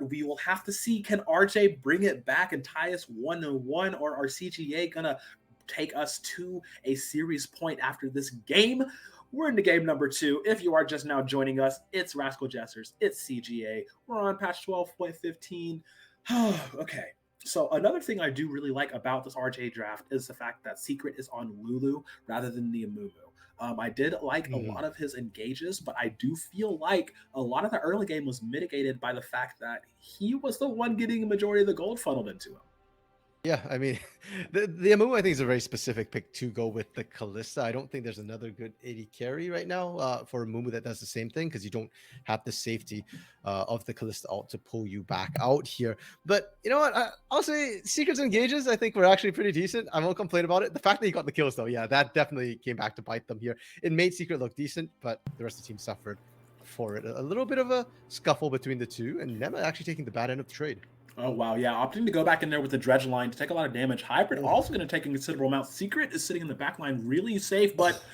We will have to see, can RJ bring it back and tie us 1-1, or are CGA gonna take us to a series point after this game? We're into game number 2. If you are just now joining us, it's Rascal Jesters, it's CGA. We're on patch 12.15. Okay. So another thing I do really like about this RJ draft is the fact that Secret is on Lulu rather than the Amumu. I did like a lot of his engages, but I do feel like a lot of the early game was mitigated by the fact that he was the one getting a majority of the gold funneled into him. Yeah, I mean, the Amumu I think is a very specific pick to go with the Kalista. I don't think there's another good AD carry right now for Amumu that does the same thing, because you don't have the safety of the Kalista ult to pull you back out here. But you know what? I'll say Secret's engages, I think, were actually pretty decent. I won't complain about it. The fact that he got the kills, though, yeah, that definitely came back to bite them here. It made Secret look decent, but the rest of the team suffered for it. A little bit of a scuffle between the two, and Nema actually taking the bad end of the trade. Oh, wow. Yeah, opting to go back in there with the dredge line to take a lot of damage. Hybrid also going to take a considerable amount. Secret is sitting in the back line really safe, but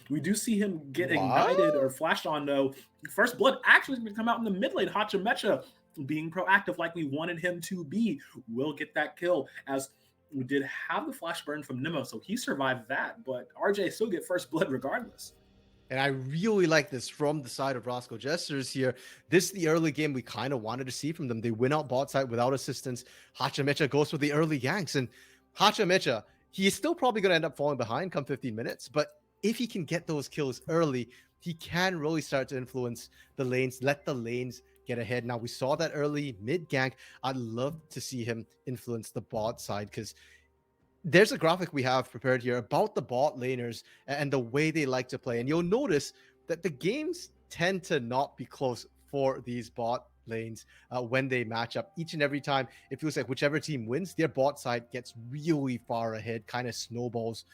we do see him get ignited or flashed on, though. First blood actually is going to come out in the mid lane. Hachimecha, being proactive like we wanted him to be, will get that kill, as we did have the flash burn from Nemo, so he survived that, but RJ still get first blood regardless. And I really like this from the side of Rascal Jesters here. This is the early game we kind of wanted to see from them. They win out bot side without assistance. Hachimecha goes for the early ganks. And Hachimecha, he is still probably going to end up falling behind come 15 minutes. But if he can get those kills early, he can really start to influence the lanes, let the lanes get ahead. Now, we saw that early mid gank. I'd love to see him influence the bot side, because there's a graphic we have prepared here about the bot laners and the way they like to play. And you'll notice that the games tend to not be close for these bot lanes when they match up. Each and every time, it feels like whichever team wins, their bot side gets really far ahead, kind of snowballs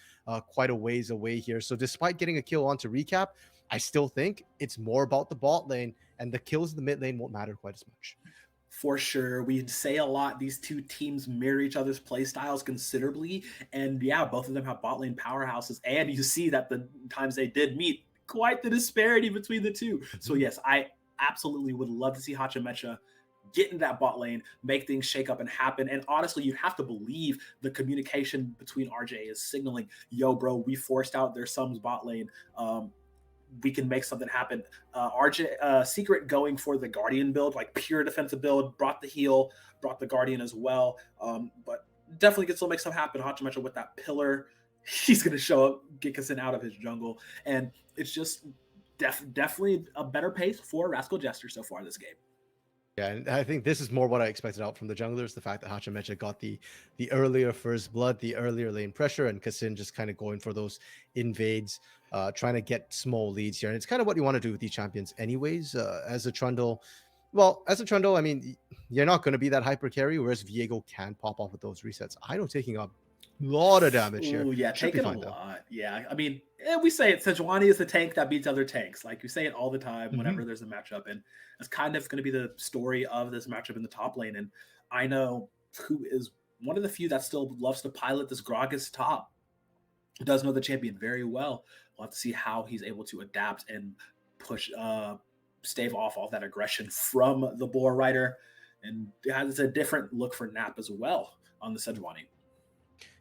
quite a ways away here. So despite getting a kill on to recap, I still think it's more about the bot lane, and the kills in the mid lane won't matter quite as much. For sure. We say a lot, these two teams mirror each other's play styles considerably. And yeah, both of them have bot lane powerhouses. And you see that the times they did meet, quite the disparity between the two. So yes, I absolutely would love to see Hachimecha get in that bot lane, make things shake up and happen. And honestly, you have to believe the communication between RJ is signaling, yo, bro, we forced out their Sums bot lane. We can make something happen. RJ Secret going for the Guardian build, like pure defensive build, brought the heal, brought the Guardian as well. But definitely can still make something happen. Hachimecha with that pillar, he's going to show up, get Kassin out of his jungle. And it's just definitely a better pace for Rascal Jester so far this game. Yeah, and I think this is more what I expected out from the junglers, the fact that Hachimecha got the earlier first blood, the earlier lane pressure, and Kassin just kind of going for those invades, trying to get small leads here. And it's kind of what you want to do with these champions anyways. As a Trundle, I mean, you're not going to be that hyper carry, whereas Viego can pop off with those resets. I know taking a lot of damage here. Ooh, yeah, taking a lot. Yeah, I mean, we say it, Sejuani is the tank that beats other tanks. Like, we say it all the time whenever there's a matchup, and it's kind of going to be the story of this matchup in the top lane. And I know who is one of the few that still loves to pilot this Gragas top, does know the champion very well. We'll have to see how he's able to adapt and push, stave off all that aggression from the Boar Rider. And it has a different look for Nap as well on the Sejuani.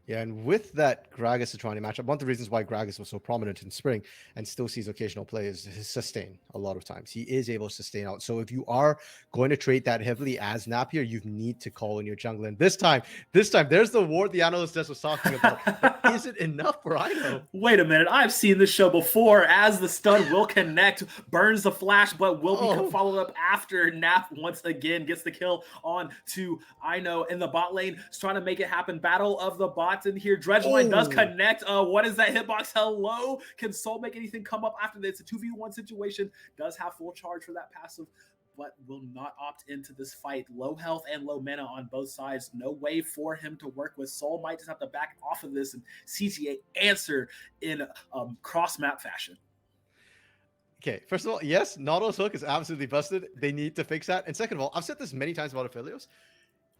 Yeah, and with that Gragas-Sejuani matchup, one of the reasons why Gragas was so prominent in spring and still sees occasional play is his sustain a lot of times. He is able to sustain out. So if you are going to trade that heavily as Napier, you need to call in your jungle. And this time, there's the ward the analyst just was talking about. But is it enough for Ino? Wait a minute. I've seen this show before. As the stun will connect, burns the flash, but will be followed up after Nap once again gets the kill on to Ino in the bot lane. He's trying to make it happen. Battle of the bots in here. Dredgeline does connect. What is that hitbox? Hello. Can Soul make anything come up after this? It's a 2v1 situation. Does have full charge for that passive, but will not opt into this fight. Low health and low mana on both sides. No way for him to work with. Soul might just have to back off of this and CTA answer in cross-map fashion. Okay, first of all, yes, Nautilus Hook is absolutely busted. They need to fix that. And second of all, I've said this many times about Aphelios.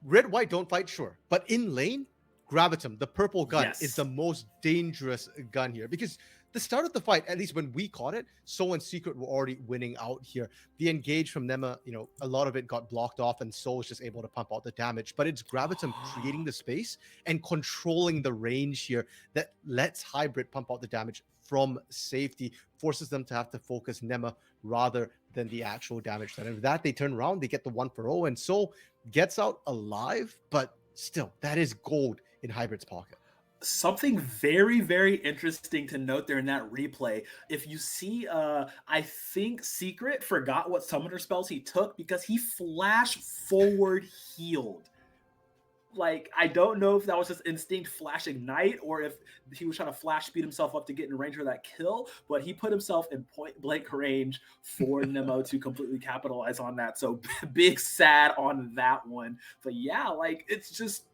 Red, white don't fight, sure. But in lane, Gravitum, the purple gun, is the most dangerous gun here, because the start of the fight, at least when we caught it, Soul and Secret were already winning out here. The engage from Nema, a lot of it got blocked off, and Soul is just able to pump out the damage. But it's Gravitum creating the space and controlling the range here that lets Hybrid pump out the damage from safety, forces them to have to focus Nema rather than the actual damage. And if that, they turn around, they get the 1-for-0, and Soul gets out alive, but still, that is gold in Hybrid's pocket. Something very, very interesting to note there in that replay. If you see, I think Secret forgot what summoner spells he took because he flash forward healed. Like, I don't know if that was just instinct flash ignite or if he was trying to flash speed himself up to get in range for that kill, but he put himself in point blank range for Nemo to completely capitalize on that. So big sad on that one. But yeah, like, it's just,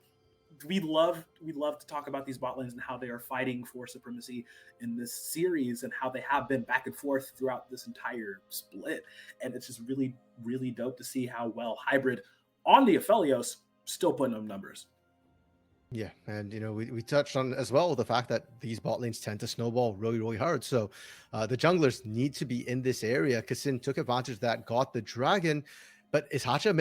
we love to talk about these bot lanes and how they are fighting for supremacy in this series and how they have been back and forth throughout this entire split. And it's just really, really dope to see how well Hybrid on the Aphelios still putting up numbers. Yeah, and we touched on as well the fact that these bot lanes tend to snowball really, really hard. So the junglers need to be in this area. Kassin took advantage of that, got the dragon. But is Hacha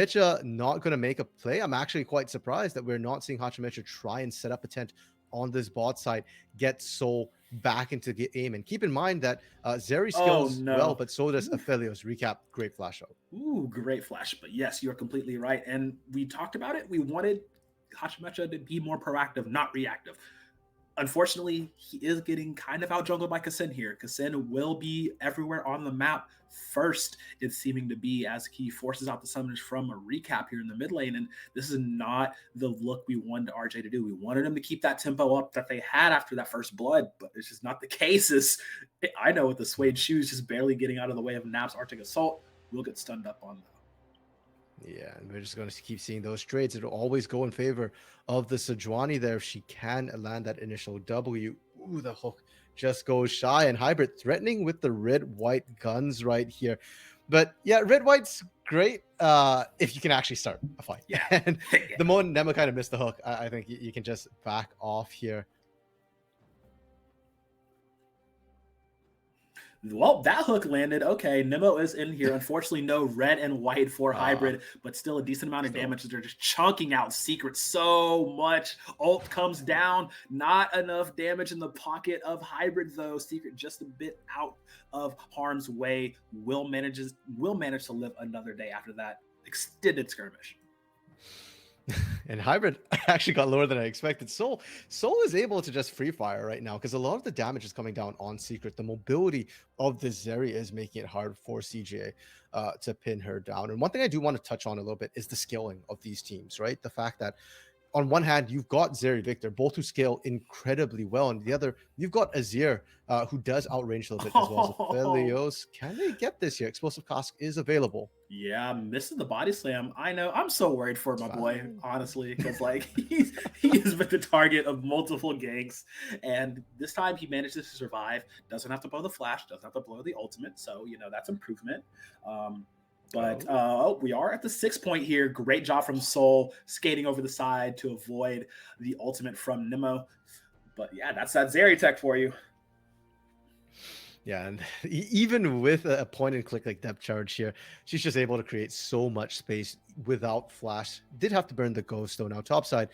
not going to make a play? I'm actually quite surprised that we're not seeing Hacha try and set up a tent on this bot side, get Soul back into aim. And keep in mind that Zeri skills well, but so does Aphelios. Recap, great flash out. Ooh, great flash. But yes, you're completely right. And we talked about it. We wanted Hacha to be more proactive, not reactive. Unfortunately, he is getting kind of out jungled by Kassin here. Kassin will be everywhere on the map first, it's seeming to be, as he forces out the summoners from a recap here in the mid lane. And this is not the look we wanted RJ to do. We wanted him to keep that tempo up that they had after that first blood, but it's just not the case. I know with the suede shoes just barely getting out of the way of Nap's Arctic Assault, we'll get stunned up on though. Yeah, and we're just going to keep seeing those trades. It'll always go in favor of the Sejuani there if she can land that initial W. Ooh, the hook just goes shy, and Hybrid threatening with the red-white guns right here. But yeah, red-white's great if you can actually start a fight. Yeah. And the moment Nema kind of missed the hook, I think you can just back off here. Well, that hook landed. Okay, Nemo is in here. Unfortunately, no red and white for Hybrid, but still a decent amount of damage. They're just chunking out Secret so much. Ult comes down. Not enough damage in the pocket of Hybrid, though. Secret just a bit out of harm's way. Will manage to live another day after that extended skirmish. And Hybrid actually got lower than I expected. Soul is able to just free fire right now because a lot of the damage is coming down on Secret. The mobility of the Zeri is making it hard for CGA to pin her down. And one thing I do want to touch on a little bit is the scaling of these teams, right? The fact that on one hand, you've got Zeri Victor, both who scale incredibly well. And the other, you've got Azir, who does outrange a little bit as well. So Aphelios, can they get this here? Explosive Cask is available. Yeah, missing the body slam. I know. I'm so worried for my boy, honestly, because like he has been the target of multiple ganks, and this time he managed to survive. Doesn't have to blow the flash. Doesn't have to blow the ultimate. So that's improvement. But we are at the 6 point here. Great job from Soul skating over the side to avoid the ultimate from Nemo. But yeah, that's that Zeri tech for you. Yeah, and even with a point and click like depth charge here, she's just able to create so much space without flash. Did have to burn the ghost though. Now topside,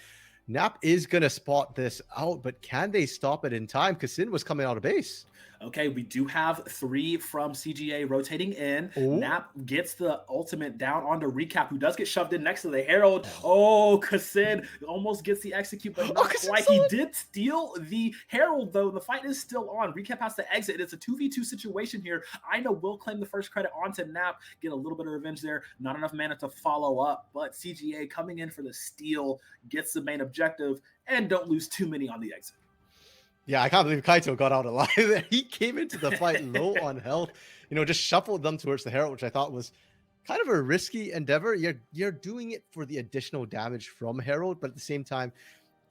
Nap is gonna spot this out, but can they stop it in time? Kassin was coming out of base. Okay, we do have 3 from CGA rotating in. Ooh. Nap gets the ultimate down onto Recap, who does get shoved in next to the Herald. Oh, Kassin almost gets the execute, but not quite. He did steal the Herald, though. The fight is still on. Recap has to exit. It's a 2v2 situation here. Ina will claim the first credit onto Nap, get a little bit of revenge there. Not enough mana to follow up, but CGA coming in for the steal, gets the main objective, and don't lose too many on the exit. Yeah, I can't believe Kaito got out alive there. He came into the fight low on health, just shuffled them towards the Herald, which I thought was kind of a risky endeavor. You're doing it for the additional damage from Herald, but at the same time,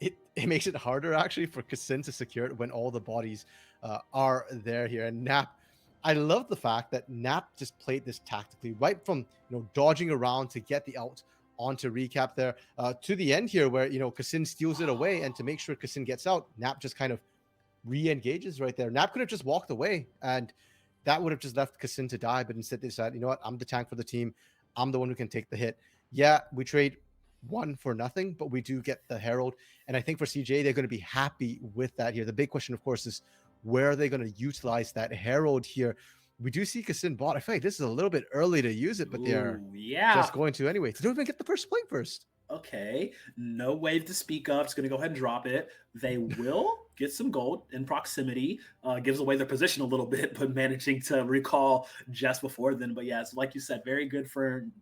it makes it harder actually for Kassin to secure it when all the bodies are there here. And Nap, I love the fact that Nap just played this tactically, right from dodging around to get the out onto Recap there to the end here where Kassin steals it away, and to make sure Kassin gets out, Nap just kind of re-engages right there. Nap could have just walked away, and that would have just left Kassin to die. But instead, they decided, you know what? I'm the tank for the team. I'm the one who can take the hit. Yeah, we trade one for nothing, but we do get the Herald. And I think for CJ, they're going to be happy with that here. The big question, of course, is where are they going to utilize that Herald here? We do see Kassin bot. I feel like this is a little bit early to use it, but they're just going to anyway. They don't even get the first play first. Okay, no wave to speak of. It's going to go ahead and drop it. They will get some gold in proximity. Gives away their position a little bit, but managing to recall just before then. But yeah, it's like you said, very good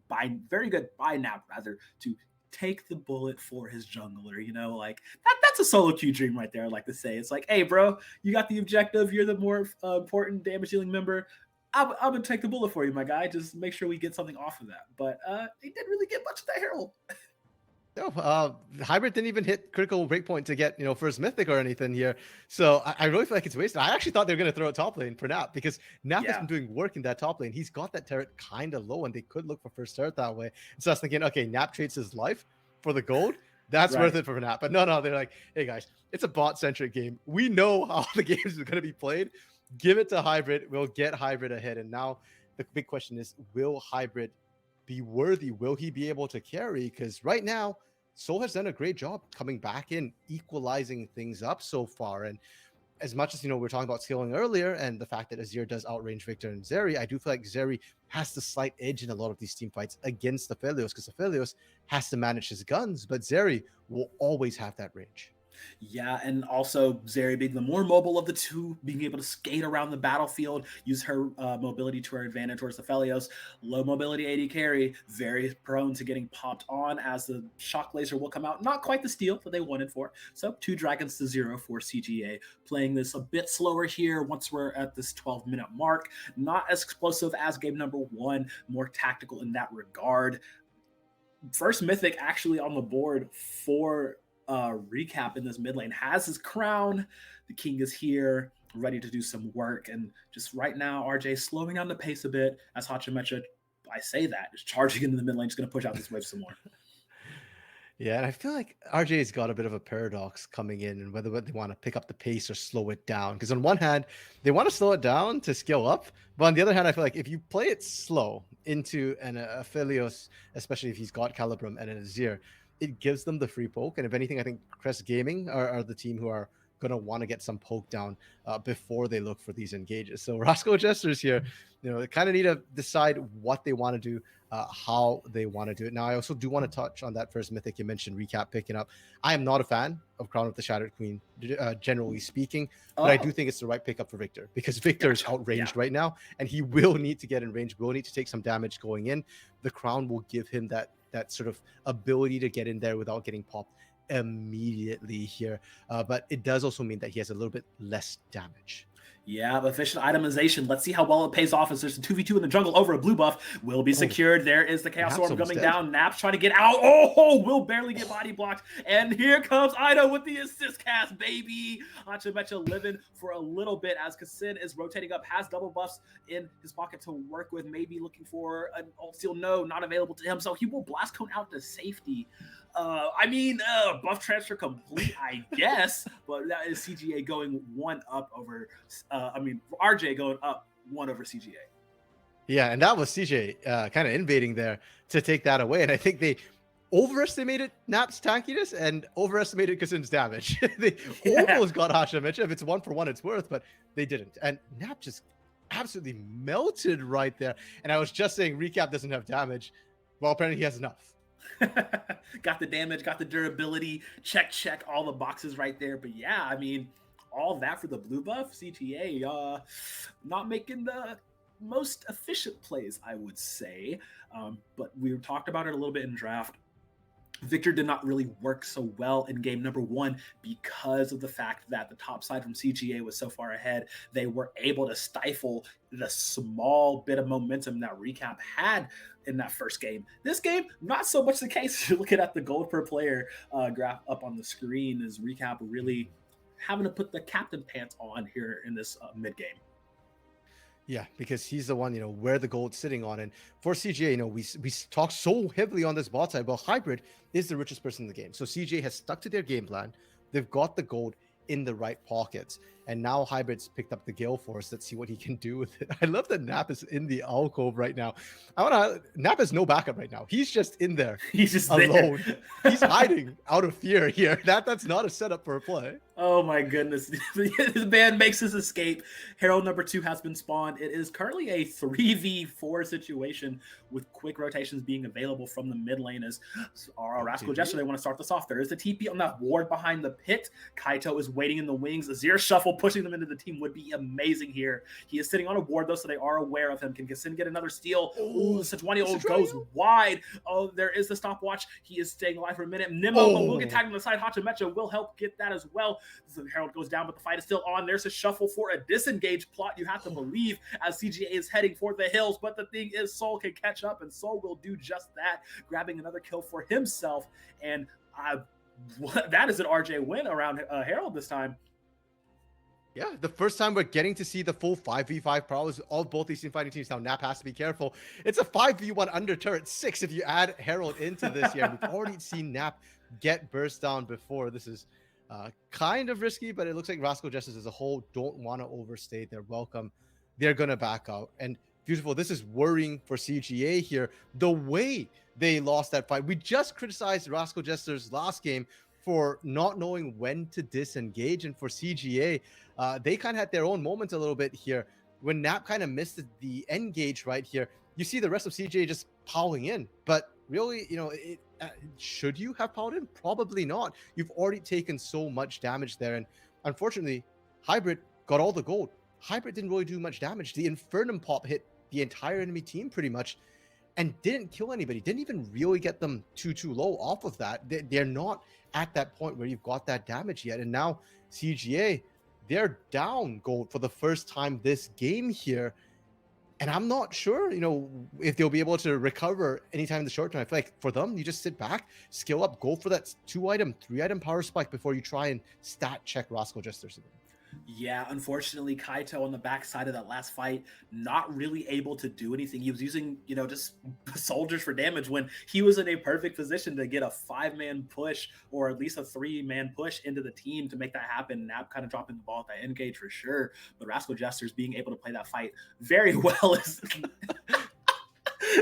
by Nap rather to take the bullet for his jungler. You know, like that's a solo queue dream right there. I like to say, it's like, hey, bro, you got the objective. You're the more important damage dealing member. I'm gonna take the bullet for you, my guy. Just make sure we get something off of that. But they didn't really get much of that Herald. No, Hybrid didn't even hit critical breakpoint to get, first mythic or anything here. So I really feel like it's wasted. I actually thought they were going to throw a top lane for Nap, because Nap has been doing work in that top lane. He's got that turret kind of low, and they could look for first turret that way. So I was thinking, okay, Nap trades his life for the gold. That's worth it for Nap. But no, they're like, hey guys, it's a bot-centric game. We know how the games are going to be played. Give it to Hybrid. We'll get Hybrid ahead. And now the big question is, will Hybrid be worthy? Will he be able to carry? Because right now, Soul has done a great job coming back in, equalizing things up so far. And as much as, we were talking about scaling earlier and the fact that Azir does outrange Victor and Zeri, I do feel like Zeri has the slight edge in a lot of these team fights against Aphelios, because Aphelios has to manage his guns, but Zeri will always have that range. Yeah, and also Zeri being the more mobile of the two, being able to skate around the battlefield, use her mobility to her advantage towards the Aphelios. Low mobility AD carry, very prone to getting popped on as the shock laser will come out. Not quite the steal that they wanted for. So 2 dragons to 0 for CGA. Playing this a bit slower here once we're at this 12-minute mark. Not as explosive as game number 1, more tactical in that regard. First mythic actually on the board for recap in this mid lane, has his crown. The king is here, ready to do some work. And just right now, RJ slowing down the pace a bit as Hachimecha, I say that, is charging into the mid lane, just going to push out this wave some more. Yeah, and I feel like RJ's got a bit of a paradox coming in, and whether they want to pick up the pace or slow it down. Because on one hand, they want to slow it down to scale up, but on the other hand, I feel like if you play it slow into an Aphelios, especially if he's got Calibrum and an Azir, it gives them the free poke. And if anything, I think Crest Gaming are the team who are going to want to get some poke down before they look for these engages. So Rascal Jesters here, they kind of need to decide what they want to do, how they want to do it. Now, I also do want to touch on that first mythic you mentioned, recap picking up. I am not a fan of Crown of the Shattered Queen, generally speaking, but I do think it's the right pickup for Victor, because Victor is outranged right now, and he will need to get in range, will need to take some damage going in. The crown will give him that sort of ability to get in there without getting popped immediately here. But it does also mean that he has a little bit less damage. Yeah, the efficient itemization. Let's see how well it pays off as there's a 2v2 in the jungle over a blue buff. Will be secured. There is the Chaos Storm coming down. Nap's trying to get out. Oh, will barely get body blocked. And here comes Ida with the assist cast, baby. Hachimecha living for a little bit as Kassin is rotating up, has double buffs in his pocket to work with, maybe looking for an ult steal. No, not available to him. So he will blast cone out to safety. Buff transfer complete, I guess, but that is CGA going 1 up over, RJ going up 1 over CGA. Yeah, and that was CJ kind of invading there to take that away. And I think they overestimated Nap's tankiness and overestimated Kassin's damage. They almost got Hachimecha. If it's 1 for 1, it's worth, but they didn't. And Nap just absolutely melted right there. And I was just saying recap doesn't have damage. Well, apparently he has enough. Got the damage, got the durability, check all the boxes right there. But yeah, all that for the blue buff. CTA not making the most efficient plays, I would say, but we talked about it a little bit in draft. Victor did not really work so well in game number 1 because of the fact that the top side from CGA was so far ahead. They were able to stifle the small bit of momentum that Recap had in that first game. This game, not so much the case. You're looking at the gold per player graph up on the screen, is Recap really having to put the captain pants on here in this mid game. Yeah, because he's the one, where the gold's sitting on. And for CJ, we talk so heavily on this bot side. Well, Hybrid is the richest person in the game. So CJ has stuck to their game plan. They've got the gold in the right pockets. And now Hybrid's picked up the Gale Force. Let's see what he can do with it. I love that Nap is in the alcove right now. Nap has no backup right now. He's just in there He's just alone. there. He's hiding out of fear here. That's not a setup for a play. Oh my goodness. This man makes his escape. Herald number 2 has been spawned. It is currently a 3v4 situation with quick rotations being available from the mid lane as Rascal Jester, they want to start this off. There is the TP on that ward behind the pit. Kaito is waiting in the wings. Azir Shuffle pushing them into the team would be amazing here. He is sitting on a ward though, so they are aware of him. Can Kassin get another steal? Ooh, Sejuani goes wide. Oh, there is the stopwatch. He is staying alive for a minute. Nimmo will get tagged on the side. Hachimecha will help get that as well. So Herald goes down, but the fight is still on. There's a shuffle for a disengaged plot, you have to believe, as CGA is heading for the hills. But the thing is, Soul can catch up, and Soul will do just that, grabbing another kill for himself. And that is an RJ win around Herald this time. Yeah, the first time we're getting to see the full 5v5 prowess of both these team fighting teams. Now, Nap has to be careful. It's a 5v1 under turret 6 if you add Herald into this here. We've already seen Nap get burst down before. This is kind of risky, but it looks like Rascal Jesters as a whole don't want to overstay their welcome. They're going to back out. And beautiful, this is worrying for CGA here. The way they lost that fight. We just criticized Rascal Jesters last game for not knowing when to disengage. And for CGA, they kind of had their own moments a little bit here. When Nap kind of missed the engage right here, you see the rest of CGA just piling in. But really, should you have piled in? Probably not. You've already taken so much damage there. And unfortunately, Hybrid got all the gold. Hybrid didn't really do much damage. The Infernum pop hit the entire enemy team pretty much and didn't kill anybody. Didn't even really get them too low off of that. They're not at that point where you've got that damage yet. And now CGA, they're down gold for the first time this game here. And I'm not sure, if they'll be able to recover anytime in the short term. I feel like for them, you just sit back, skill up, go for that 2-item, 3-item power spike before you try and stat check Rascal Jesters again. Yeah, unfortunately, Kaito on the backside of that last fight, not really able to do anything. He was using, just soldiers for damage when he was in a perfect position to get a 5-man push or at least a 3-man push into the team to make that happen. Nap kind of dropping the ball at that engage for sure. But Rascal Jesters being able to play that fight very well is...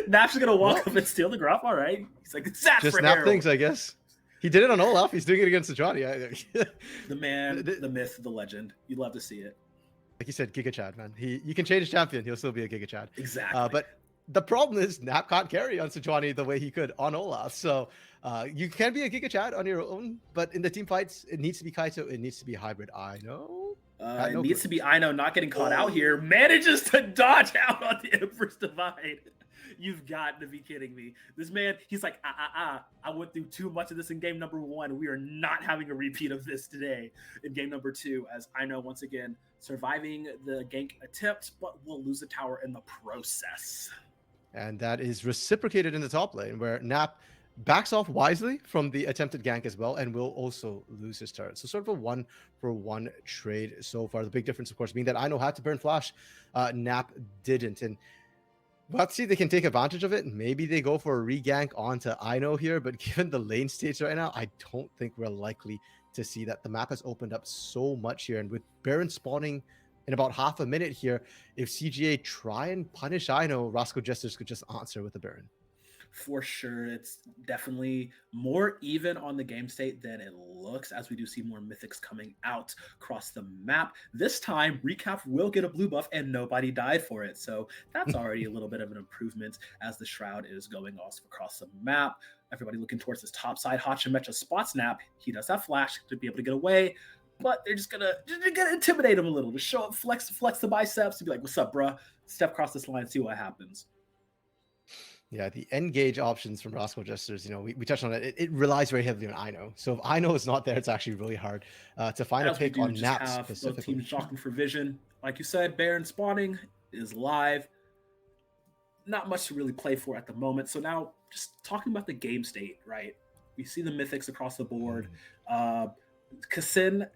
Nap's going to walk up and steal the graph. All right. He's like, it's that just for Nap Harold. things, I guess. He did it on Olaf. He's doing it against Sejuani. The man, the myth, the legend. You'd love to see it. Like you said, Giga Chad, man. You can change champion. He'll still be a Giga Chad. Exactly. But the problem is Nap can't carry on Sejuani the way he could on Olaf. So you can be a Giga Chad on your own, but in the team fights, it needs to be Kaito. It needs to be Hybrid. I know. It needs to be Ino not getting caught out here. Manages to dodge out on the Empress Divide. You've got to be kidding me. This man, he's like, I went through too much of this in game number 1. We are not having a repeat of this today in game number 2, as Ino once again surviving the gank attempt, but will lose the tower in the process. And that is reciprocated in the top lane, where Nap backs off wisely from the attempted gank as well, and will also lose his turret. So sort of a 1-for-1 trade so far. The big difference, of course, being that Ino had to burn flash, Nap didn't. And let's see if they can take advantage of it. Maybe they go for a regank onto Ino here, but given the lane states right now, I don't think we're likely to see that. The map has opened up so much here, and with Baron spawning in about half a minute here, if CGA try and punish Ino, Rascal Jesters could just answer with the Baron. For sure, it's definitely more even on the game state than it looks, as we do see more mythics coming out across the map. This time, Recap will get a blue buff and nobody died for it, so that's already a little bit of an improvement as the Shroud is going off across the map. Everybody looking towards this top side. Hachimecha spot snap. He does have flash to be able to get away, but they're just gonna intimidate him a little, to show up, flex the biceps, to be like, what's up, bruh? Step across this line, see what happens. Yeah, the engage options from Rascal Jesters, we touched on it. It relies very heavily on Ino. So if Ino is not there, it's actually really hard to find a pick on Nap specifically. Both teams jockeying for vision. Like you said, Baron spawning is live. Not much to really play for at the moment. So now, just talking about the game state, right? We see the mythics across the board. Kassin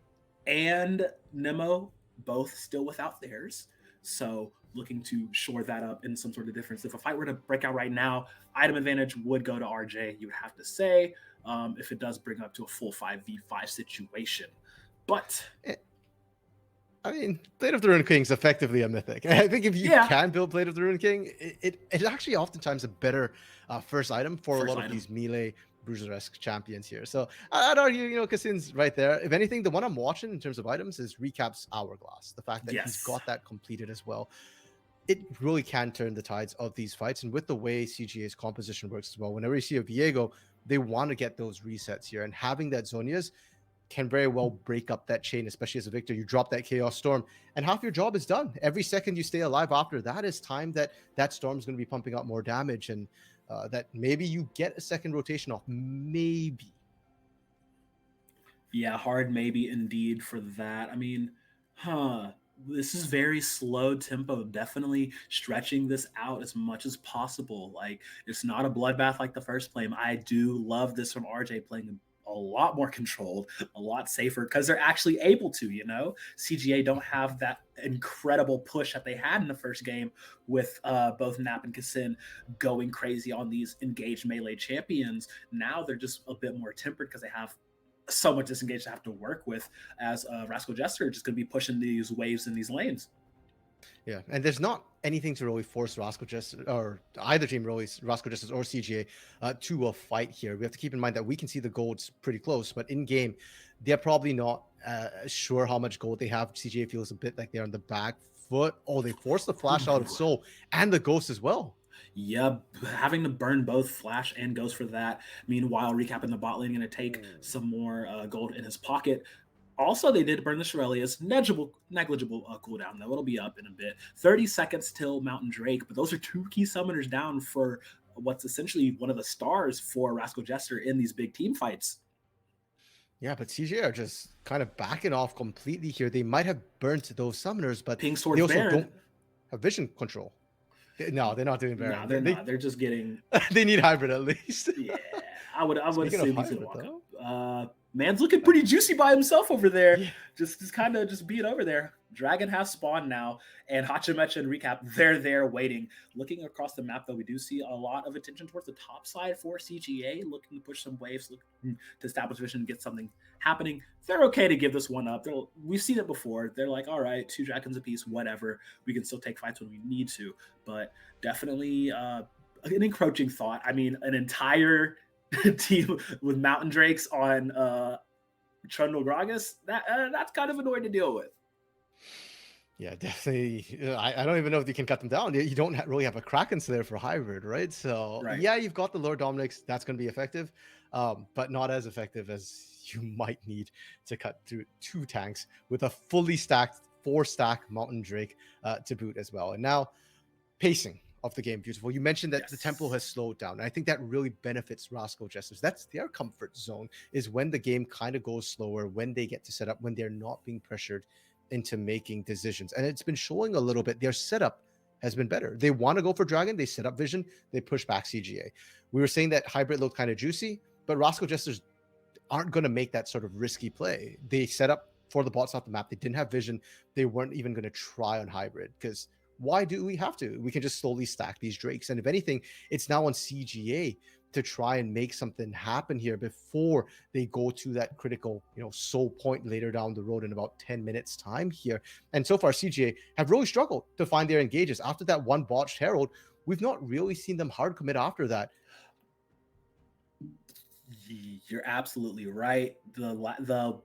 and Nemo both still without theirs. So looking to shore that up in some sort of difference. If a fight were to break out right now, item advantage would go to RJ, you would have to say, if it does bring up to a full 5v5 situation. But I mean, Blade of the Ruined King is effectively a mythic. I think if you Yeah, can build Blade of the Ruined King, it's actually oftentimes a better first item for a first lot of item. these melee bruiser-esque champions here. So I'd argue, Kassin's right there. If anything, the one I'm watching in terms of items is Recap's Hourglass. The fact that he's Yes. got that completed as well. It really can turn the tides of these fights. And with the way CGA's composition works as well, whenever you see a Viego, they want to get those resets here. And having that Zonia's can very well break up that chain, especially as a victor. You drop that Chaos Storm, and half your job is done. Every second you stay alive after that is time that storm is going to be pumping out more damage, and that maybe you get a second rotation off. Maybe. Yeah, hard maybe indeed for that. I mean, this is very slow tempo, definitely stretching this out as much as possible. Like, it's not a bloodbath like the first flame. I do love this from RJ playing a lot more controlled, a lot safer because they're actually able to, CGA don't have that incredible push that they had in the first game with both Nap and Kassin going crazy on these engaged melee champions. Now they're just a bit more tempered because they have so much disengaged to have to work with, as Rascal Jester just going to be pushing these waves in these lanes. Yeah, and there's not anything to really force Rascal Jester or either team really, Rascal Jesters or CGA, to a fight here. We have to keep in mind that we can see the golds pretty close, but in game, they're probably not sure how much gold they have. CGA feels a bit like they're on the back foot. Oh, they forced the flash out of Soul and the ghost as well. Yep, having to burn both Flash and Ghost for that. Meanwhile, Recap in the bot lane going to take some more gold in his pocket. Also, they did burn the Shirelius. Negligible cooldown, though. It'll be up in a bit. 30 seconds till Mountain Drake, but those are two key summoners down for what's essentially one of the stars for Rascal Jester in these big team fights. Yeah, but CGA are just kind of backing off completely here. They might have burnt those summoners, but Pings they towards also Baron. don't have vision control. No, they're not doing Baron. No, they're not. They're just getting. They need hybrid at least. Yeah, I would assume he's gonna walk up. Man's looking pretty juicy by himself over there. Yeah. Just kind of just being over there. Dragon has spawned now, and Hachimecha and Recap, they're there waiting. Looking across the map, though, we do see a lot of attention towards the top side for CGA, looking to push some waves, looking to establish vision and get something happening. They're okay to give this one up. We've seen it before. They're like, all right, 2 dragons apiece, whatever. We can still take fights when we need to, but definitely an encroaching thought. I mean, an entire team with Mountain Drakes on Trundle Gragas, that's kind of annoying to deal with. Yeah, definitely. I don't even know if you can cut them down. You don't really have a Kraken there for hybrid, right? So Right. yeah, you've got the Lord Dominic's. That's going to be effective, but not as effective as you might need to cut through 2 tanks with a fully stacked 4-stack Mountain Drake to boot as well. And now pacing of the game, beautiful. You mentioned that the tempo has slowed down. And I think that really benefits Rascal Jesters. That's their comfort zone, is when the game kind of goes slower, when they get to set up, when they're not being pressured into making decisions. And it's been showing a little bit. Their setup has been better. They want to go for Dragon. They set up vision. They push back CGA. We were saying that hybrid looked kind of juicy, but Rascal Jesters aren't going to make that sort of risky play. They set up for the bots off the map. They didn't have vision. They weren't even going to try on hybrid, because why do we have to? We can just slowly stack these Drakes. And if anything, it's now on CGA to try and make something happen here before they go to that critical, soul point later down the road in about 10 minutes time here. And so far, CGA have really struggled to find their engages. After that one botched Herald, we've not really seen them hard commit after that. You're absolutely right. The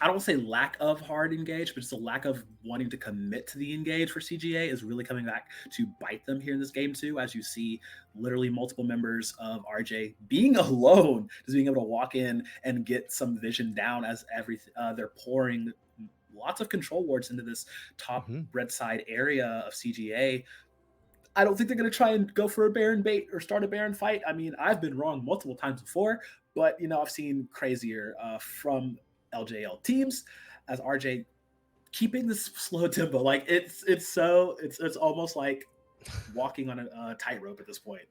I don't say lack of hard engage, but just a lack of wanting to commit to the engage for CGA is really coming back to bite them here in this game too. As you see, literally multiple members of RJ being alone, just being able to walk in and get some vision down as they're pouring lots of control wards into this top red side area of CGA. I don't think they're going to try and go for a Baron bait or start a Baron fight. I mean, I've been wrong multiple times before, but I've seen crazier from LJL teams, as RJ keeping this slow tempo. Like it's almost like walking on a tightrope at this point.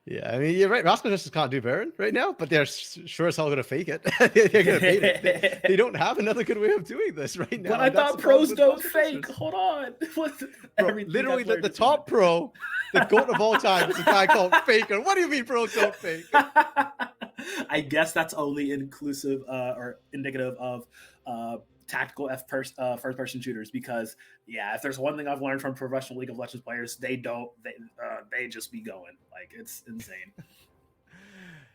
Yeah, I mean, you're right. Rascal just can't do Baron right now, but they're sure as hell going to fake it. They're going to bait it. They don't have another good way of doing this right now. But I thought pros don't fake. Hold on. Bro, literally, the top pro, the GOAT of all time, is a guy called Faker. What do you mean pros don't fake? I guess that's only inclusive or indicative of tactical first-person shooters, because yeah, if there's one thing I've learned from professional League of Legends players, they just be going like it's insane.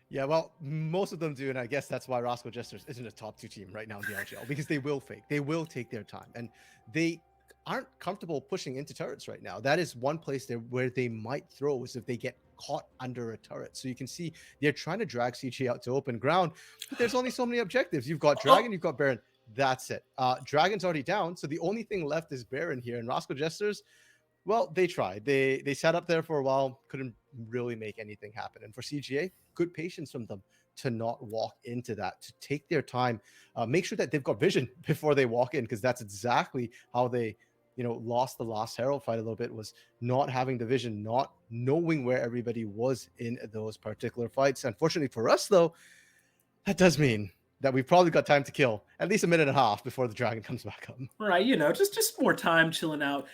Yeah, well, most of them do, and I guess that's why Rascal Jesters isn't a top 2 team right now in the LJL, because they will fake, they will take their time, and they aren't comfortable pushing into turrets right now. That is one place there where they might throw, is if they get caught under a turret. So you can see they're trying to drag CG out to open ground, but there's only so many objectives. You've got Dragon, you've got Baron. That's it. Dragon's already down, so the only thing left is Baron here, and Rascal Jesters, well, they tried. They sat up there for a while, couldn't really make anything happen. And for CGA, good patience from them to not walk into that, to take their time, make sure that they've got vision before they walk in, because that's exactly how they, lost the last Herald fight a little bit, was not having the vision, not knowing where everybody was in those particular fights. Unfortunately for us, though, that does mean that we've probably got time to kill at least a minute and a half before the Dragon comes back up. Right, just more time chilling out.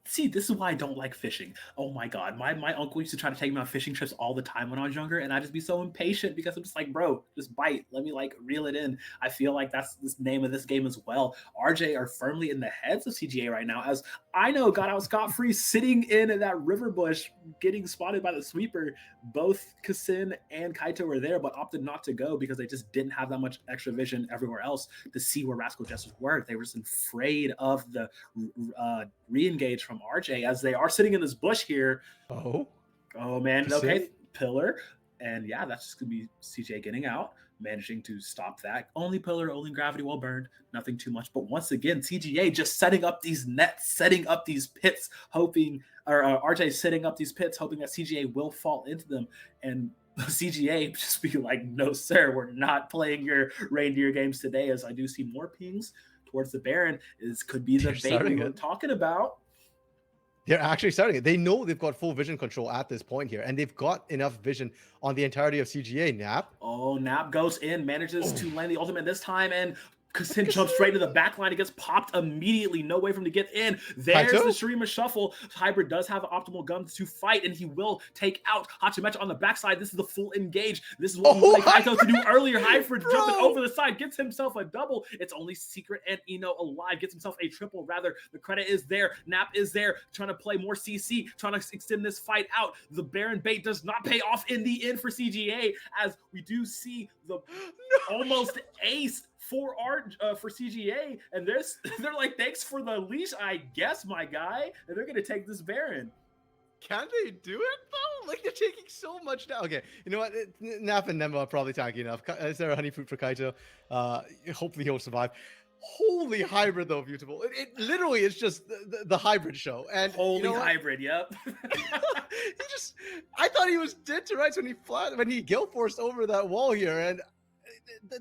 See, this is why I don't like fishing. Oh my god, my uncle used to try to take me on fishing trips all the time when I was younger, and I'd just be so impatient because I'm just like, bro, just bite. Let me like reel it in. I feel like that's the name of this game as well. RJ are firmly in the heads of CGA right now, as I know got out scot-free sitting in that river bush, getting spotted by the sweeper. Both Kasin and Kaito were there, but opted not to go because they just didn't have that much extra vision everywhere else to see where Rascal Jesters were. They were just afraid of the re-engage from RJ, as they are sitting in this bush here. Oh man. Kasin. Okay, pillar. And yeah, that's just gonna be CJ getting out, managing to stop that. Only pillar, only gravity, well burned, nothing too much. But once again, CGA just setting up these nets, setting up these pits, hoping, or RJ setting up these pits, hoping that CGA will fall into them. And CGA just be like, no, sir, we're not playing your reindeer games today, as I do see more pings towards the Baron. Could be the bait we were talking about. They're actually starting it. They know they've got full vision control at this point here, and they've got enough vision on the entirety of CGA. Nap. Oh, Nap goes in, manages to land the ultimate this time, and Kasin jumps straight to the back line. It gets popped immediately. No way for him to get in. There's the Shurima shuffle. Hybrid does have optimal guns to fight, and he will take out Hachimecha on the backside. This is the full engage. This is what we wanted Kaito to do earlier. Hybrid jumping over the side, gets himself a double. It's only Secret and Eno alive. Gets himself a triple, rather. The credit is there. Nap is there, trying to play more CC, trying to extend this fight out. The Baron bait does not pay off in the end for CGA, as we do see the almost ace for CGA, and they're like, thanks for the leash, I guess, my guy, and they're gonna take this Baron. Can they do it though? Like, they're taking so much down. Okay, you know what? Nap and Nemba are probably tanky enough. Is there a honey fruit for Kaito? Hopefully he'll survive. Holy hybrid though, beautiful. It literally is just the hybrid show. And holy hybrid, yep. I thought he was dead to rights when he gill forced over that wall here, and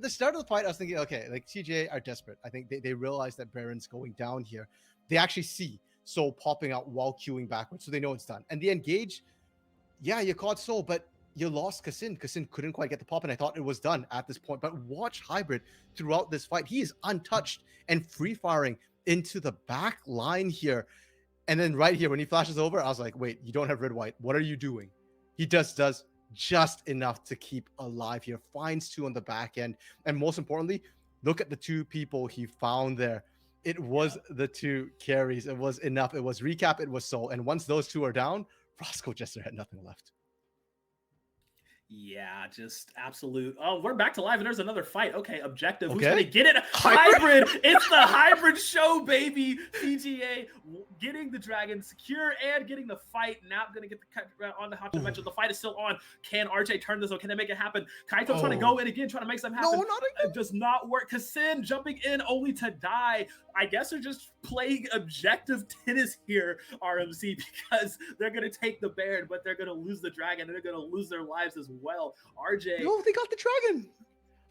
the start of the fight, I was thinking, okay, like CGA are desperate. I think they realize that Baron's going down here. They actually see Soul popping out while queuing backwards, so they know it's done. And the engage, yeah, you caught Soul, but you lost Kasin. Kasin couldn't quite get the pop, and I thought it was done at this point. But watch Hybrid throughout this fight. He is untouched and free-firing into the back line here. And then right here, when he flashes over, I was like, wait, you don't have red-white. What are you doing? He does just enough to keep alive here, finds 2 on the back end, and most importantly, look at the 2 people he found there. It was the 2 carries. It was enough. It was recap, it was Soul, and once those 2 are down, Rascal Jester had nothing left. Yeah, just absolute. Oh, we're back to live, and there's another fight. Okay, objective. Who's gonna get it? Hybrid. It's the hybrid show, baby. CGA getting the Dragon secure and getting the fight. Now gonna get the cut on the Hachimecha. The fight is still on. Can RJ turn this, or can they make it happen? Kaito trying to go in again, trying to make something happen. No, not again. It does not work. Kasin jumping in only to die. I guess they're just playing objective tennis here, RMC, because they're gonna take the Baron, but they're gonna lose the Dragon, and they're gonna lose their lives as well. RJ. No, they got the Dragon.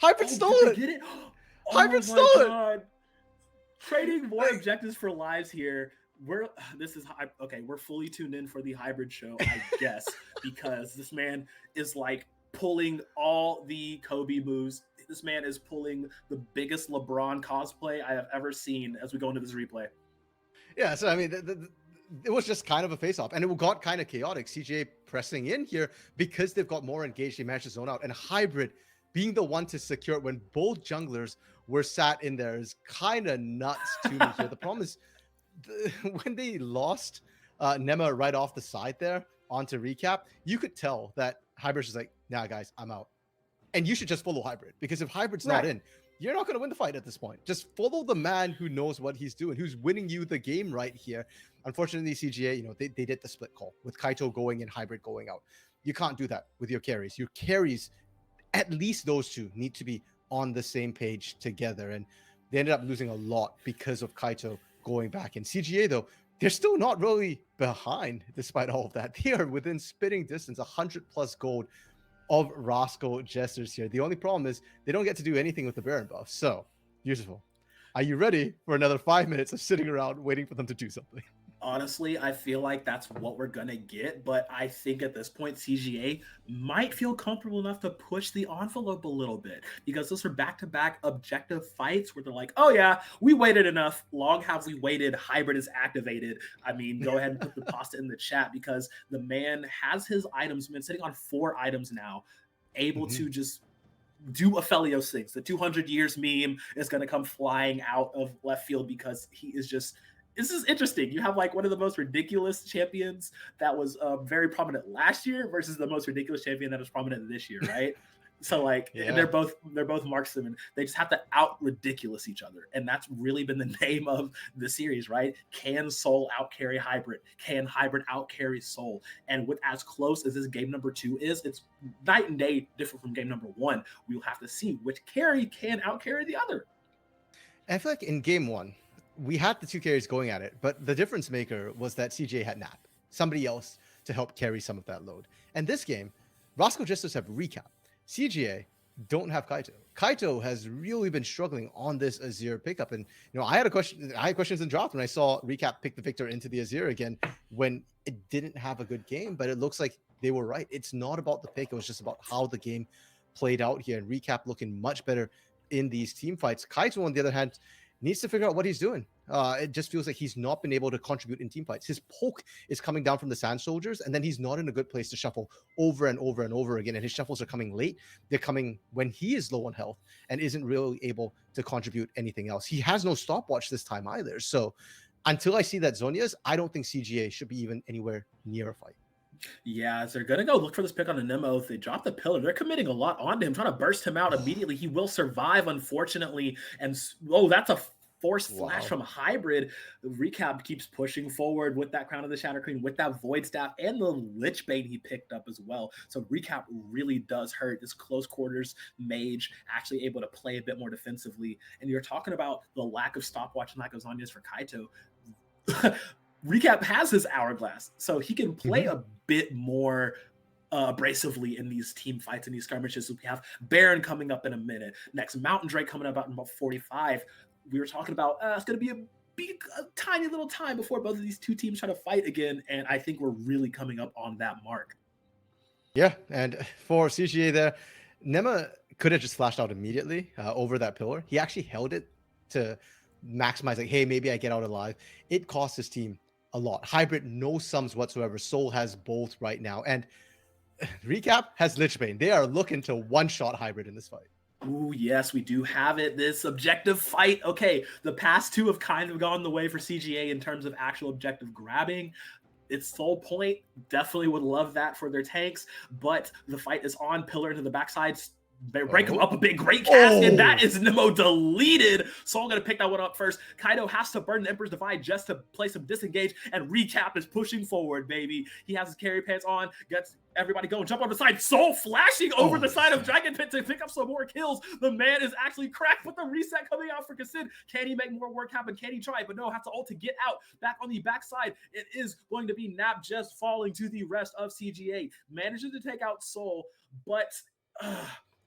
Hybrid stole it. Get it? Hybrid stole it. Trading more objectives for lives here. We're fully tuned in for the hybrid show, I guess, because this man is like pulling all the Kobe moves. This man is pulling the biggest LeBron cosplay I have ever seen as we go into this replay. Yeah, so I mean, it was just kind of a face-off, and it got kind of chaotic. CJ pressing in here because they've got more engaged. They managed to zone out, and Hybrid being the one to secure it when both junglers were sat in there is kind of nuts to me here. The problem is when they lost Nema right off the side there onto recap, you could tell that Hybrid's is like, nah, guys, I'm out. And you should just follow Hybrid, because if Hybrid's not in, you're not going to win the fight at this point. Just follow the man who knows what he's doing, who's winning you the game right here. Unfortunately, CGA, they did the split call with Kaito going and Hybrid going out. You can't do that with your carries. Your carries, at least those two, need to be on the same page together. And they ended up losing a lot because of Kaito going back. And CGA, though, they're still not really behind despite all of that. They are within spitting distance, 100+ gold of Rascal Jesters here. The only problem is they don't get to do anything with the Baron buff. So, useful. Are you ready for another 5 minutes of sitting around waiting for them to do something? Honestly, I feel like that's what we're going to get, but I think at this point, CGA might feel comfortable enough to push the envelope a little bit, because those are back-to-back objective fights where they're like, oh yeah, we waited enough. Long have we waited. Hybrid is activated. I mean, go ahead and put the pasta in the chat, because the man has his items, been sitting on 4 items now, able to just do Aphelios things. The 200 years meme is going to come flying out of left field, because he is just... This is interesting. You have like one of the most ridiculous champions that was very prominent last year versus the most ridiculous champion that is prominent this year, right? So like they're both marksmen. They just have to out ridiculous each other, and that's really been the name of the series, right? Can Soul out carry Hybrid? Can Hybrid out carry Soul? And with as close as this game number 2 is, it's night and day different from game number 1. We'll have to see which carry can out carry the other. I feel like in game 1, we had the 2 carries going at it, but the difference maker was that CJ had Nap, somebody else to help carry some of that load. And this game, Rascal Jesters have recap. CGA don't have Kaito. Kaito has really been struggling on this Azir pickup. And I had questions in draft when I saw recap pick the Victor into the Azir again when it didn't have a good game, but it looks like they were right. It's not about the pick, it was just about how the game played out here, and recap looking much better in these team fights. Kaito, on the other hand, needs to figure out what he's doing. It just feels like he's not been able to contribute in team fights. His poke is coming down from the Sand Soldiers, and then he's not in a good place to shuffle over and over and over again. And his shuffles are coming late. They're coming when he is low on health and isn't really able to contribute anything else. He has no stopwatch this time either. So until I see that Zhonya's, I don't think CGA should be even anywhere near a fight. Yeah, so they're going to go look for this pick on the Nemo. If they drop the pillar, they're committing a lot onto him, trying to burst him out immediately. He will survive, unfortunately. And, that's a force flash from Hybrid. The recap keeps pushing forward with that Crown of the Shadow Queen, with that Void Staff, and the Lich Bane he picked up as well. So recap really does hurt. This close quarters mage actually able to play a bit more defensively. And you're talking about the lack of stopwatch and lack of Zhonya's for Kaito. Recap has his hourglass, so he can play a bit more abrasively in these team fights and these skirmishes. We have Baron coming up in a minute. Next, Mountain Drake coming up in about 45. We were talking about it's going to be a tiny little time before both of these two teams try to fight again, and I think we're really coming up on that mark. Yeah, and for CGA there, Nema could have just flashed out immediately over that pillar. He actually held it to maximize, like, hey, maybe I get out alive. It cost his team a lot. Hybrid, no sums whatsoever. Soul has both right now. And recap has Lich Bane. They are looking to one-shot Hybrid in this fight. Ooh, yes, we do have it. This objective fight. Okay, the past two have kind of gone the way for CGA in terms of actual objective grabbing. It's Soul Point. Definitely would love that for their tanks, but the fight is on. Pillar into the backside. Break him up a big, great cast, and that is Nemo deleted. Soul gonna pick that one up first. Kaito has to burn the Emperor's Divide just to play some disengage, and recap is pushing forward, baby. He has his carry pants on, gets everybody going, jump on the side. Soul flashing over the side of Dragon Pit to pick up some more kills. The man is actually cracked with the reset coming out for Kassid. Can he make more work happen? Can he try? But no, has to ult to get out. Back on the backside, it is going to be Nap just falling to the rest of CGA. Manages to take out Soul, but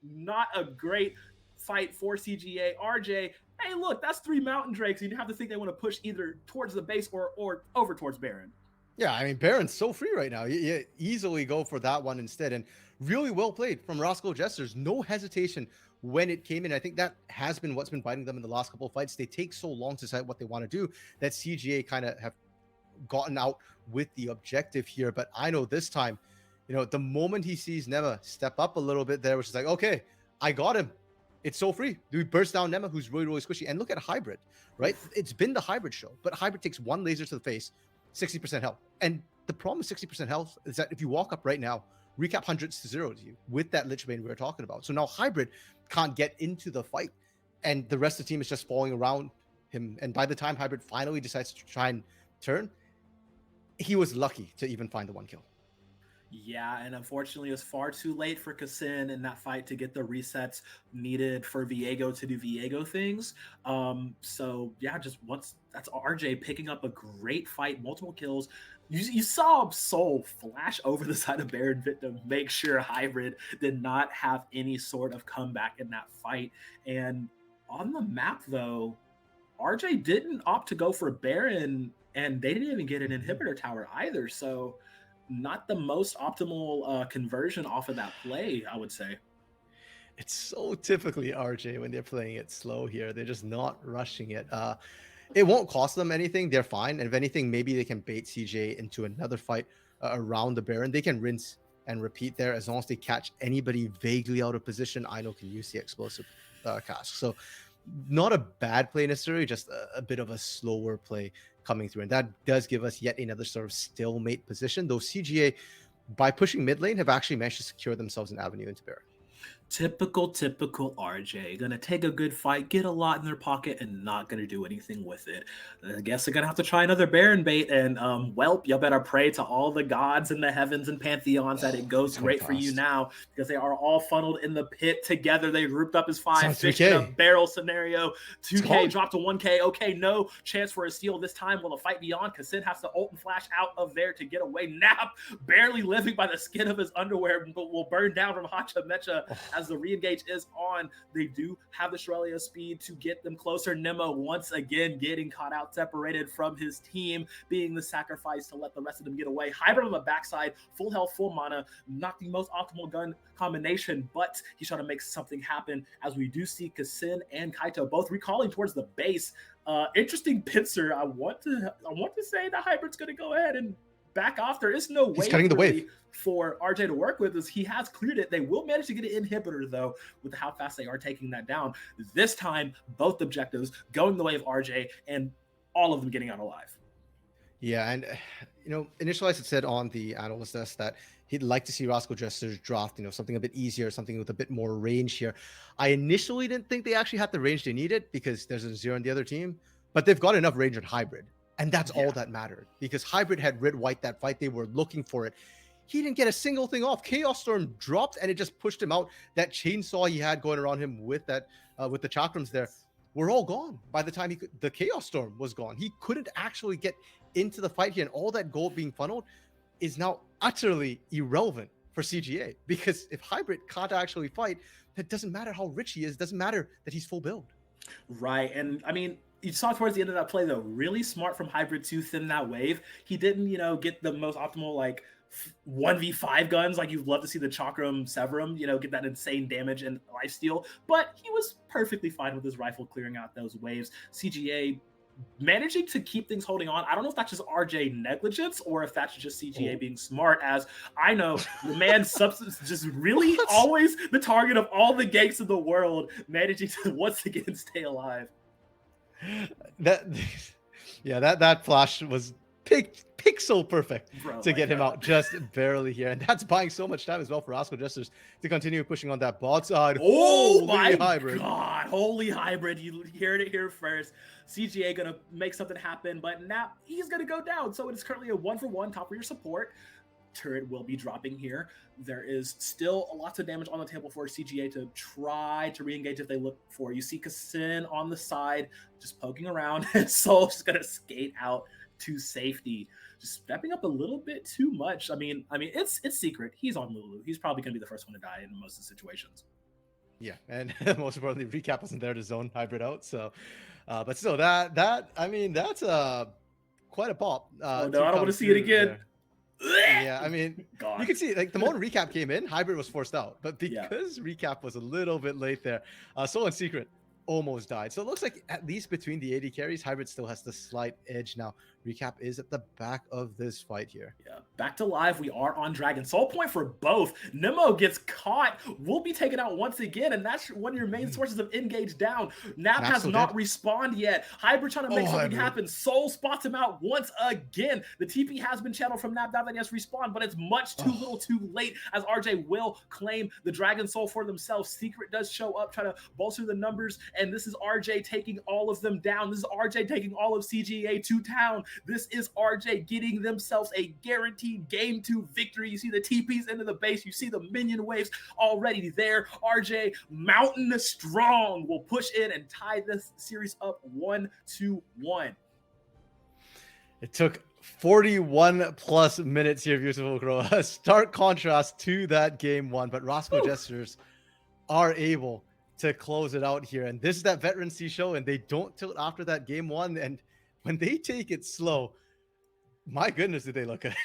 not a great fight for CGA. RJ, hey, look, that's 3 Mountain Drakes. You have to think they want to push either towards the base or over towards Baron. Yeah, I mean, Baron's so free right now. You easily go for that one instead. And really well played from Rascal Jesters. No hesitation when it came in. I think that has been what's been biting them in the last couple of fights. They take so long to decide what they want to do that CGA kind of have gotten out with the objective here. But I know this time, the moment he sees Nema step up a little bit there, which is like, okay, I got him. It's so free. We burst down Nema, who's really, really squishy. And look at Hybrid, right? It's been the Hybrid show, but Hybrid takes one laser to the face, 60% health. And the problem with 60% health is that if you walk up right now, recap hundreds to zero to you with that Lich Bane we were talking about. So now Hybrid can't get into the fight, and the rest of the team is just falling around him. And by the time Hybrid finally decides to try and turn, he was lucky to even find the one kill. Yeah, and unfortunately, it was far too late for Kassin in that fight to get the resets needed for Viego to do Viego things. So yeah, just once that's RJ picking up a great fight, multiple kills. You saw Soul flash over the side of Baron Vit to make sure Hybrid did not have any sort of comeback in that fight. And on the map, though, RJ didn't opt to go for Baron, and they didn't even get an inhibitor tower either. So not the most optimal conversion off of that play, I would say. It's so typically RJ when they're playing it slow here. They're just not rushing it. It won't cost them anything. They're fine. And if anything, maybe they can bait CJ into another fight around the Baron. They can rinse and repeat there as long as they catch anybody vaguely out of position. Aino can use the explosive cask. So not a bad play necessarily, just a bit of a slower play coming through. And that does give us yet another sort of stalemate position. Though CGA, by pushing mid lane, have actually managed to secure themselves an avenue into Baron. Typical RJ. Gonna take a good fight, get a lot in their pocket, and not gonna do anything with it. I guess they're gonna have to try another Baron bait, and welp, you better pray to all the gods in the heavens and pantheons that it goes great for you now, because they are all funneled in the pit together. They grouped up as 5 fish in a barrel scenario. 2K dropped to 1K. Okay, no chance for a steal this time. Will the fight be on? Kassin has to ult and flash out of there to get away. Nap barely living by the skin of his underwear, but will burn down from Hacha Mecha as the re-engage is on. They do have the Shrelia speed to get them closer. Nemo once again getting caught out, separated from his team, being the sacrifice to let the rest of them get away. Hybrid on the backside, full health, full mana, not the most optimal gun combination, but he's trying to make something happen as we do see Kassin and Kaito both recalling towards the base. Interesting pincer. I want to say that Hybrid's going to go ahead and back off. There is no way cutting the wave for RJ to work with, as he has cleared it. They will manage to get an inhibitor though, with how fast they are taking that down. This time, both objectives going the way of RJ, and all of them getting out alive. Yeah, and initially I had said on the analyst desk that he'd like to see Rascal Jester draft, something a bit easier, something with a bit more range here. I initially didn't think they actually had the range they needed because there's a 0 on the other team, but they've got enough range on Hybrid. And that's all that mattered, because Hybrid had rid white that fight. They were looking for it. He didn't get a single thing off. Chaos Storm dropped and it just pushed him out. That chainsaw he had going around him with that, with the chakrams there, were all gone by the time the Chaos Storm was gone. He couldn't actually get into the fight here, and all that gold being funneled is now utterly irrelevant for CGA, because if Hybrid can't actually fight, that doesn't matter how rich he is. Doesn't matter that he's full build. Right, and I mean, you saw towards the end of that play though, really smart from Hybrid to thin that wave. He didn't, get the most optimal like 1v5 guns like you'd love to see the Chakram Severum, get that insane damage and lifesteal, but he was perfectly fine with his rifle clearing out those waves. CGA managing to keep things holding on. I don't know if that's just RJ negligence or if that's just CGA being smart, as I know the man's substance just really always the target of all the ganks in the world, managing to once again stay alive. That flash was pixel perfect to get him out, just barely here, and that's buying so much time as well for Rascal Jesters to continue pushing on that bot side. Oh my Hybrid. God, holy Hybrid! You heard it here first. CGA gonna make something happen, but now he's gonna go down. So it is currently a 1-for-1 top for your support. Turret will be dropping here. There is still lots of damage on the table for CGA to try to re-engage if they look for. You see Kassin on the side just poking around, and Soul's just gonna skate out to safety, just stepping up a little bit too much. I mean, it's secret. He's on Lulu. He's probably gonna be the first one to die in most of the situations. Yeah, and most importantly, Recap wasn't there to zone Hybrid out. So, but still, that's quite a pop. Oh no, I don't want to see it again. Yeah, I mean, you can see like the moment Recap came in, Hybrid was forced out, but because Recap was a little bit late there, Soul and Secret almost died. So it looks like at least between the AD carries, Hybrid still has the slight edge now. Recap is at the back of this fight here. Yeah, back to live. We are on Dragon. Soul point for both. Nemo gets caught. Will be taken out once again, and that's one of your main sources of engage down. Nap has not respawned yet. Hybrid trying to make something happen. Soul spots him out once again. The TP has been channeled from Nap now that he has respawned, but it's much too little too late as RJ will claim the Dragon Soul for themselves. Secret does show up, trying to bolster the numbers, and this is RJ taking all of them down. This is RJ taking all of CGA to town. This is RJ getting themselves a guaranteed game 2 victory. You see the TPs into the base. You see the minion waves already there. RJ mountain strong will push in and tie this series up 1-1. It took 41 plus minutes here, beautiful Crow. A stark contrast to that game 1, but Rascal Jesters are able to close it out here. And this is that veterancy show, and they don't tilt after that game 1. And when they take it slow, my goodness, did they look good.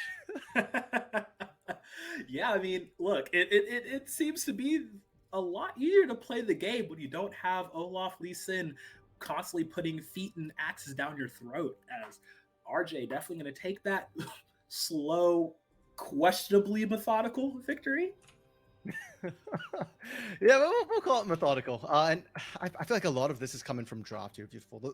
Yeah, I mean, look, it seems to be a lot easier to play the game when you don't have Olaf Lee Sin constantly putting feet and axes down your throat, as RJ definitely going to take that slow, questionably methodical victory. Yeah, we'll call it methodical. And I feel like a lot of this is coming from draft here, beautiful.